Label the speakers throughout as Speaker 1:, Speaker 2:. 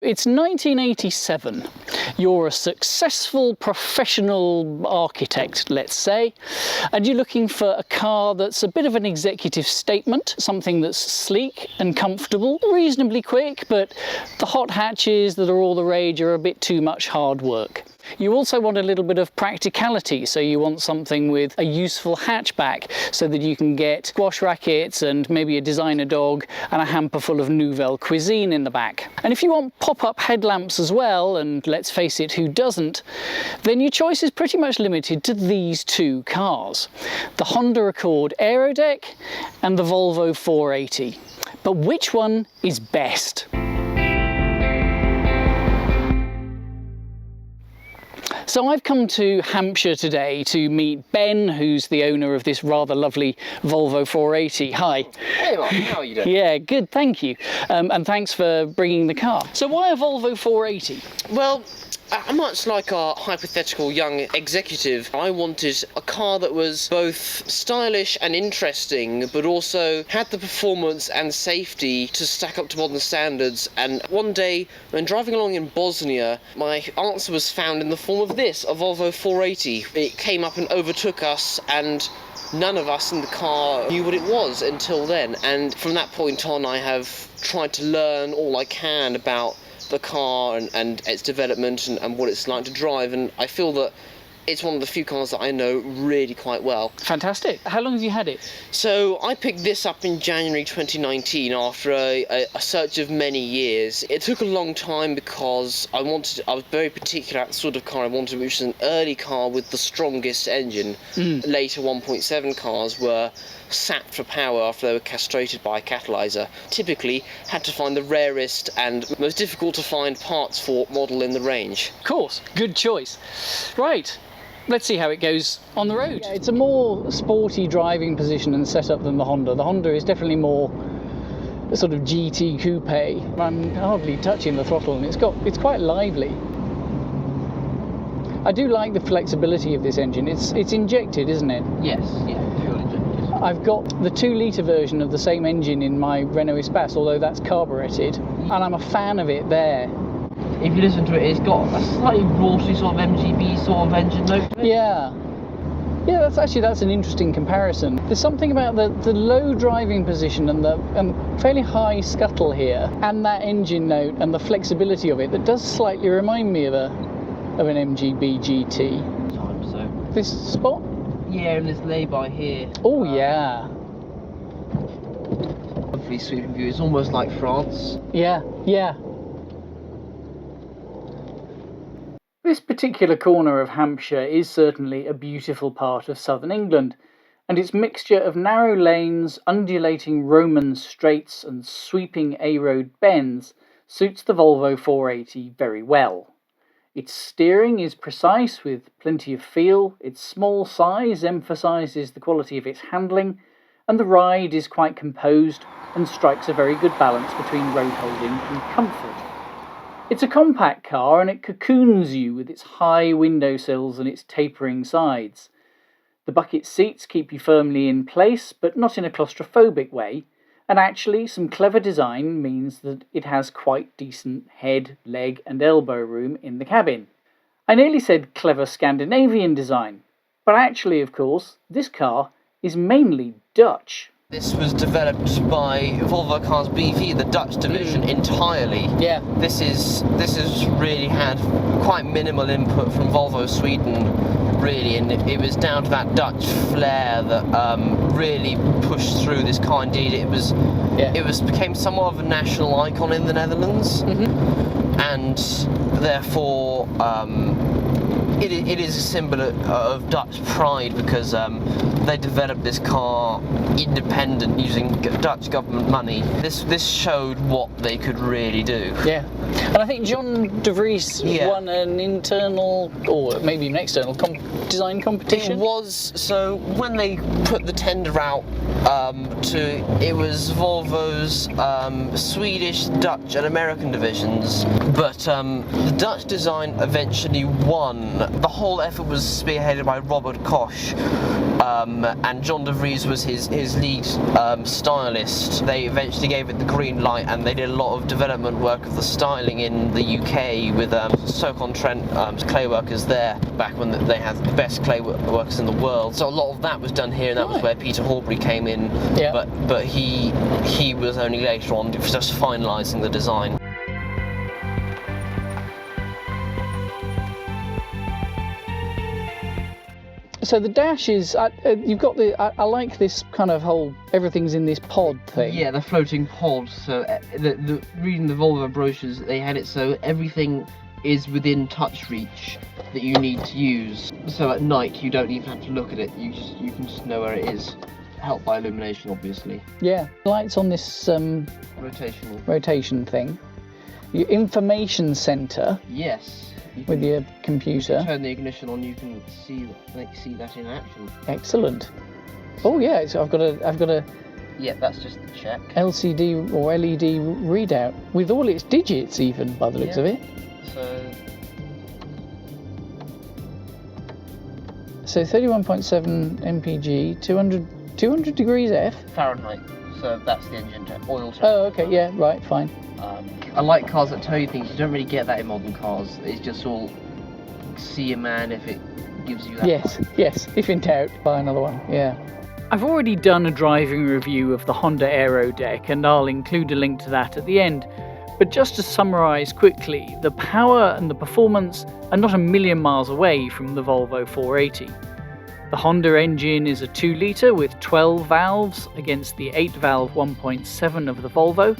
Speaker 1: It's 1987. You're a successful professional architect, let's say, and you're looking for a car that's a bit of an executive statement, something that's sleek and comfortable, reasonably quick, but the hot hatches that are all the rage are a bit too much hard work. You also want a little bit of practicality, so you want something with a useful hatchback so that you can get squash rackets and maybe a designer dog and a hamper full of nouvelle cuisine in the back. And if you want pop-up headlamps as well, and let's face it, who doesn't, then your choice is pretty much limited to these two cars, the Honda Accord Aerodeck and the Volvo 480. But which one is best? So I've come to Hampshire today to meet Ben, who's the owner of this rather lovely Volvo 480. Hi.
Speaker 2: Hey Mark, how are you doing?
Speaker 1: Yeah, good, thank you. And thanks for bringing the car. So why a Volvo 480?
Speaker 2: Well, much like our hypothetical young executive, I wanted a car that was both stylish and interesting, but also had the performance and safety to stack up to modern standards. And one day, when driving along in Bosnia, my answer was found in the form of this, a Volvo 480. It came up and overtook us, and none of us in the car knew what it was until then. And from that point on, I have tried to learn all I can about the car and its development and what it's like to drive, and I feel that it's one of the few cars that I know really quite well.
Speaker 1: Fantastic. How long have you had it?
Speaker 2: So I picked this up in January 2019 after a search of many years. It took a long time because I was very particular at the sort of car I wanted, which was an early car with the strongest engine. Later 1.7 cars were sapped for power after they were castrated by a catalyzer. Typically had to find the rarest and most difficult to find parts for model in the range.
Speaker 1: Of course, good choice. Right. Let's see how it goes on the road. Yeah, it's a more sporty driving position and setup than the Honda. The Honda is definitely more a sort of GT coupe. I'm hardly touching the throttle, and it's quite lively. I do like the flexibility of this engine. It's injected, isn't it?
Speaker 2: Yes, yeah, purely injected.
Speaker 1: I've got the 2-litre version of the same engine in my Renault Espace, although that's carburetted, and I'm a fan of it there.
Speaker 2: If you listen to it, it's got a slightly raunchy sort of MGB sort of engine note to it.
Speaker 1: Yeah. Yeah, that's an interesting comparison. There's something about the low driving position and the fairly high scuttle here, and that engine note and the flexibility of it that does slightly remind me of an MGB GT.
Speaker 2: So.
Speaker 1: This spot?
Speaker 2: Yeah, and this lay-by here.
Speaker 1: Oh yeah.
Speaker 2: Lovely sweeping view. It's almost like France.
Speaker 1: Yeah, yeah. This particular corner of Hampshire is certainly a beautiful part of southern England, and its mixture of narrow lanes, undulating Roman straights and sweeping A-road bends suits the Volvo 480 very well. Its steering is precise with plenty of feel, its small size emphasises the quality of its handling, and the ride is quite composed and strikes a very good balance between road holding and comfort. It's a compact car, and it cocoons you with its high windowsills and its tapering sides. The bucket seats keep you firmly in place, but not in a claustrophobic way, and actually some clever design means that it has quite decent head, leg and elbow room in the cabin. I nearly said clever Scandinavian design, but actually, of course, this car is mainly Dutch.
Speaker 2: This was developed by Volvo Cars BV, the Dutch division, entirely.
Speaker 1: Yeah.
Speaker 2: This has really had quite minimal input from Volvo Sweden, really, and it was down to that Dutch flair that really pushed through this car. Indeed, it became somewhat of a national icon in the Netherlands, and therefore it is a symbol of Dutch pride because they developed this car independent using Dutch government money. This showed what they could really do.
Speaker 1: Yeah, and I think John de Vries won an internal, or maybe an external, design competition.
Speaker 2: It was, so when they put the tender out it was Volvo's Swedish, Dutch and American divisions, but the Dutch design eventually won. The whole effort was spearheaded by Robert Koch, and John de Vries was his lead stylist. They eventually gave it the green light, and they did a lot of development work of the styling in the UK with Stoke-on-Trent clay workers there back when they had the best clay workers in the world. So a lot of that was done here, and that was where Peter Horbury came in.
Speaker 1: Yeah.
Speaker 2: But he was only later on just finalising the design.
Speaker 1: So the dash is, you've got the, I like this kind of whole, everything's in this pod thing.
Speaker 2: Yeah, the floating pod. So reading the Volvo brochures, they had it so everything is within touch reach that you need to use. So at night you don't even have to look at it. You can just know where it is. Helped by illumination, obviously.
Speaker 1: Yeah, lights on this rotation thing. Your information centre.
Speaker 2: Yes.
Speaker 1: With your computer.
Speaker 2: Turn the ignition on, you can see that in action.
Speaker 1: Excellent. Oh yeah, so I've got a.
Speaker 2: Yeah, that's just the check.
Speaker 1: LCD or LED readout with all its digits, even by the looks of it. So 31.7 mpg, 200 degrees F.
Speaker 2: Fahrenheit. So that's the engine oil temperature.
Speaker 1: Oh, okay, yeah, right, fine.
Speaker 2: I like cars that tell you things. You don't really get that in modern cars. It's just all see a man if it gives you that.
Speaker 1: Yes. If in doubt, buy another one. Yeah. I've already done a driving review of the Honda Aerodeck, and I'll include a link to that at the end. But just to summarise quickly, the power and the performance are not a million miles away from the Volvo 480. The Honda engine is a 2-litre with 12 valves against the 8-valve 1.7 of the Volvo,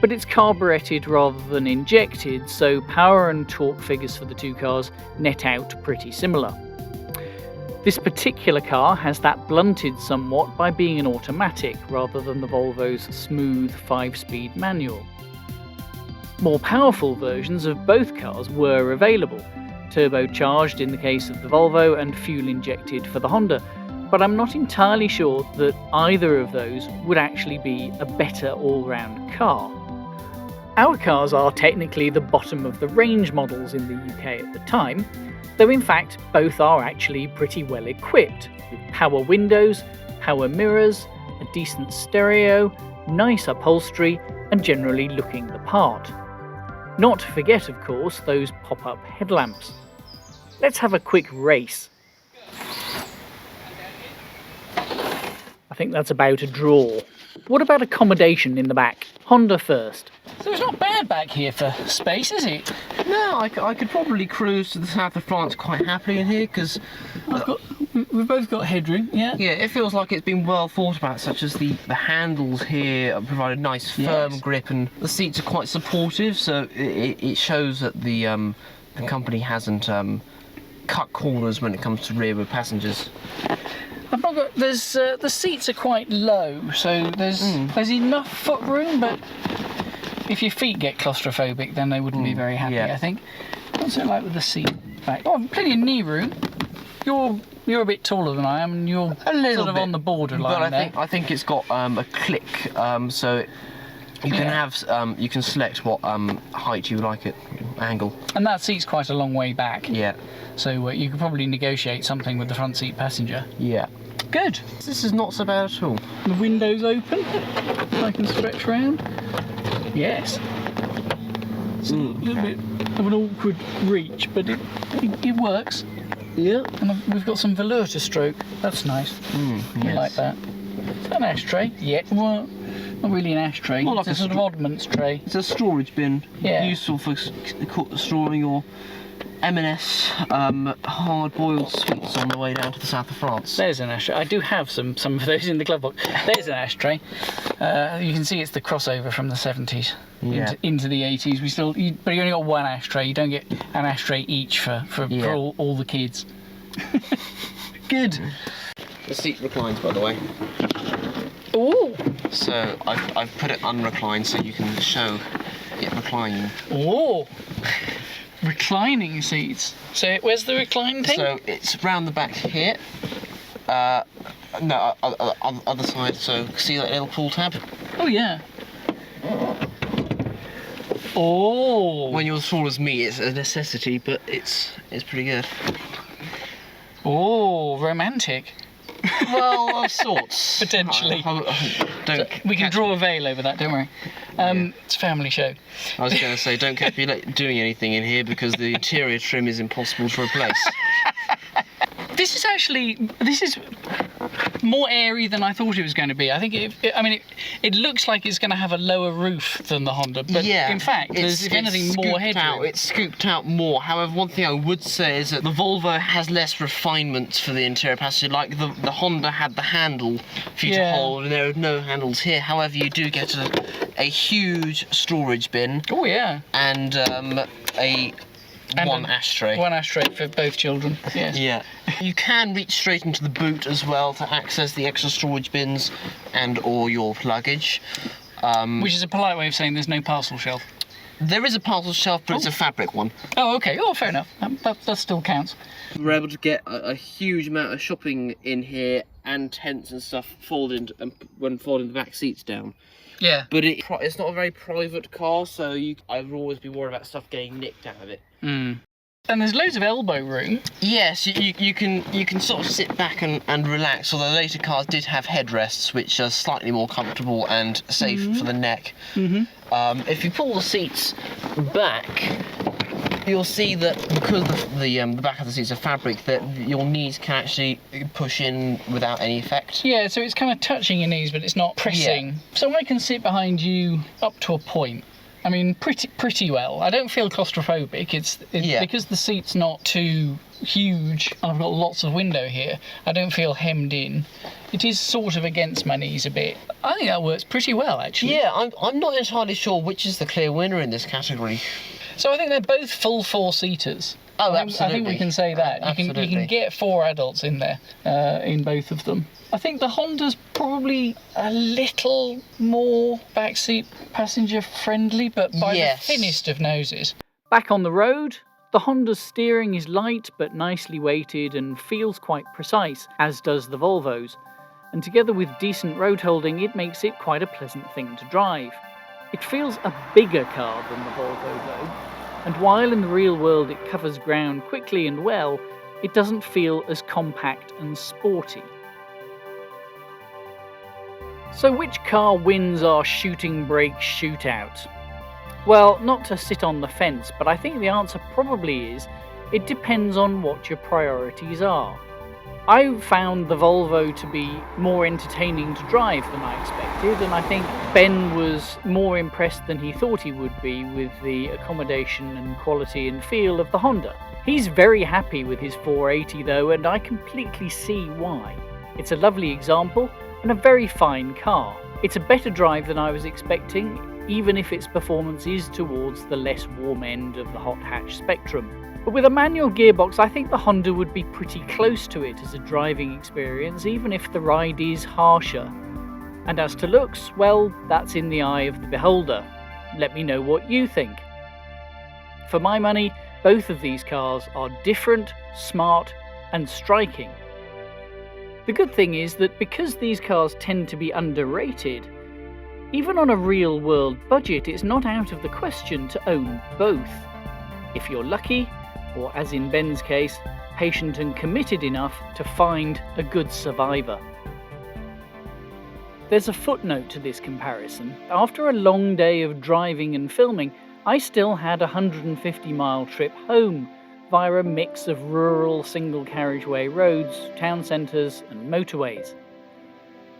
Speaker 1: but it's carburetted rather than injected, so power and torque figures for the two cars net out pretty similar. This particular car has that blunted somewhat by being an automatic rather than the Volvo's smooth 5-speed manual. More powerful versions of both cars were available, turbocharged in the case of the Volvo and fuel injected for the Honda, but I'm not entirely sure that either of those would actually be a better all-round car. Our cars are technically the bottom of the range models in the UK at the time, though in fact both are actually pretty well equipped, with power windows, power mirrors, a decent stereo, nice upholstery, and generally looking the part. Not to forget, of course, those pop-up headlamps. Let's have a quick race. I think that's about a draw. What about accommodation in the back? Honda first. So it's not bad back here for space, is it?
Speaker 2: No, I could probably cruise to the south of France quite happily in here, because
Speaker 1: we've both got headroom, yeah?
Speaker 2: Yeah, it feels like it's been well thought about, such as the handles here provide a nice firm grip, and the seats are quite supportive, so it shows that the company hasn't cut corners when it comes to rearward passengers.
Speaker 1: I've not got. There's the seats are quite low, so there's enough foot room, but if your feet get claustrophobic, then they wouldn't be very happy. I think. What's it like with the seat back? Oh, plenty of knee room. You're a bit taller than I am, and you're sort of on the borderline there.
Speaker 2: I think it's got a click, so you can have you can select what height you like it, angle.
Speaker 1: And that seat's quite a long way back.
Speaker 2: Yeah.
Speaker 1: So you could probably negotiate something with the front seat passenger.
Speaker 2: Yeah.
Speaker 1: Good.
Speaker 2: This is not so bad at all.
Speaker 1: The window's open. I can stretch round. Yes. It's a little bit of an awkward reach, but it works.
Speaker 2: Yeah.
Speaker 1: And we've got some velour to stroke. That's nice. I like that. Is that an ashtray? Yeah. Well, not really an ashtray.
Speaker 2: More like
Speaker 1: it's a sort of oddments tray.
Speaker 2: It's a storage bin.
Speaker 1: Yeah.
Speaker 2: Useful for storing your M&S hard-boiled sweets on the way down to the south of France.
Speaker 1: There's an ashtray. I do have some of those in the glove box. There's an ashtray. You can see it's the crossover from the 70s into the 80s. But you only got one ashtray. You don't get an ashtray each for all the kids. Good.
Speaker 2: The seat reclines, by the way.
Speaker 1: Oh.
Speaker 2: So I've put it unreclined so you can show it reclining.
Speaker 1: Oh. Reclining seats. So where's the recline thing?
Speaker 2: So it's round the back here. No, other side. So see that little pull tab?
Speaker 1: Oh yeah. Oh.
Speaker 2: When you're as tall as me, it's a necessity, but it's pretty good.
Speaker 1: Oh, romantic.
Speaker 2: Well, of sorts.
Speaker 1: Potentially. We can
Speaker 2: catch-
Speaker 1: draw a veil over that, don't worry. It's a family show.
Speaker 2: I was going to say, don't catch me doing anything in here because the interior trim is impossible to replace.
Speaker 1: This is more airy than I thought it was going to be. I think it looks like it's going to have a lower roof than the Honda, but in fact, there's if anything more headroom.
Speaker 2: It's scooped out more. However, one thing I would say is that the Volvo has less refinement for the interior passenger. Like the Honda had the handle for you to hold, and there are no handles here. However, you do get a huge storage bin.
Speaker 1: Oh yeah.
Speaker 2: And one ashtray.
Speaker 1: One ashtray for both children. Yes.
Speaker 2: Yeah. You can reach straight into the boot as well to access the extra storage bins or your luggage.
Speaker 1: Which is a polite way of saying there's no parcel shelf.
Speaker 2: There is a parcel shelf, but it's a fabric one.
Speaker 1: Oh, okay. Oh, fair enough. That still counts.
Speaker 2: We're able to get a huge amount of shopping in here and tents and stuff folding the back seats down.
Speaker 1: Yeah.
Speaker 2: But it's not a very private car, so I would always be worried about stuff getting nicked out of it.
Speaker 1: Mm. And there's loads of elbow room.
Speaker 2: Yes, you can sort of sit back and relax, although later cars did have headrests, which are slightly more comfortable and safe for the neck. Mm-hmm. If you pull the seats back, you'll see that because the back of the seats are fabric, that your knees can actually push in without any effect.
Speaker 1: Yeah, so it's kind of touching your knees, but it's not pressing. Yeah. So I can sit behind you up to a point. I mean, pretty well. I don't feel claustrophobic. It's because the seat's not too huge and I've got lots of window here. I don't feel hemmed in. It is sort of against my knees a bit. I think that works pretty well, actually.
Speaker 2: Yeah, I'm not entirely sure which is the clear winner in this category.
Speaker 1: So I think they're both full four-seaters.
Speaker 2: Oh, absolutely.
Speaker 1: I think we can say that. You can get 4 adults in there, in both of them. I think the Honda's probably a little more backseat passenger friendly, but by the thinnest of noses. Back on the road, the Honda's steering is light but nicely weighted and feels quite precise, as does the Volvo's. And together with decent road holding, it makes it quite a pleasant thing to drive. It feels a bigger car than the Volvo though, and while in the real world it covers ground quickly and well, it doesn't feel as compact and sporty. So which car wins our shooting brake shootout? Well, not to sit on the fence, but I think the answer probably is, it depends on what your priorities are. I found the Volvo to be more entertaining to drive than I expected, and I think Ben was more impressed than he thought he would be with the accommodation and quality and feel of the Honda. He's very happy with his 480 though, and I completely see why. It's a lovely example, and a very fine car. It's a better drive than I was expecting, even if its performance is towards the less warm end of the hot hatch spectrum. But with a manual gearbox, I think the Honda would be pretty close to it as a driving experience, even if the ride is harsher. And as to looks, well, that's in the eye of the beholder. Let me know what you think. For my money, both of these cars are different, smart, and striking. The good thing is that because these cars tend to be underrated, even on a real-world budget, it's not out of the question to own both. If you're lucky, or as in Ben's case, patient and committed enough to find a good survivor. There's a footnote to this comparison. After a long day of driving and filming, I still had a 150-mile trip home via a mix of rural single-carriageway roads, town centres and motorways.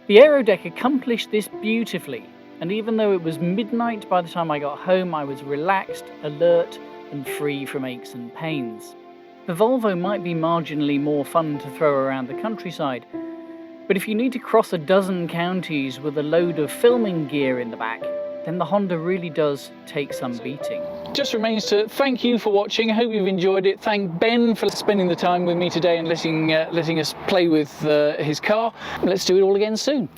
Speaker 1: The Aerodeck accomplished this beautifully, and even though it was midnight by the time I got home, I was relaxed, alert and free from aches and pains. The Volvo might be marginally more fun to throw around the countryside, but if you need to cross a dozen counties with a load of filming gear in the back, then the Honda really does take some beating. Just remains to thank you for watching. I hope you've enjoyed it. Thank Ben for spending the time with me today and letting us play with his car. Let's do it all again soon.